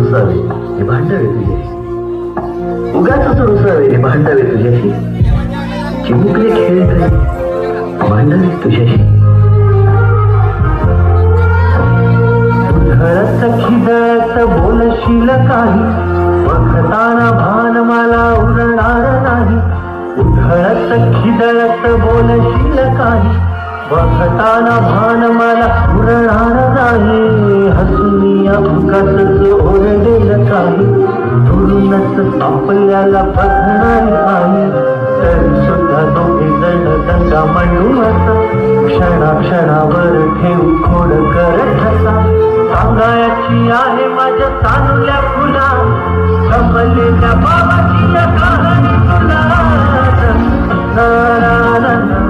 रुसावे हे भांडावे तुझ्याशी, उगाच रुसावे हे भांडावे तुझ्याशी, चिमुकले खेळ करे भांडावे तुझ्याशी. उधळत खिदळत बोलशील काही, बघताना भान मला उरणार नाही. उधळत खिदळत बोलशील काही, बघताना भान मला उरणार नाही. हसूनिया उगाचच ओरडेल काही, दुरूनच आपल्याला बघणार आहे. तरी सुद्धा दोघे जण दंगा म्हणूनच क्षणाक्षणावर ठेव खोड करत ठसा. सांगायची आहे माझ्या चांगल्या फुला, कमलेल्या बाबाची या कहाणी तुला. ना ना ना ना.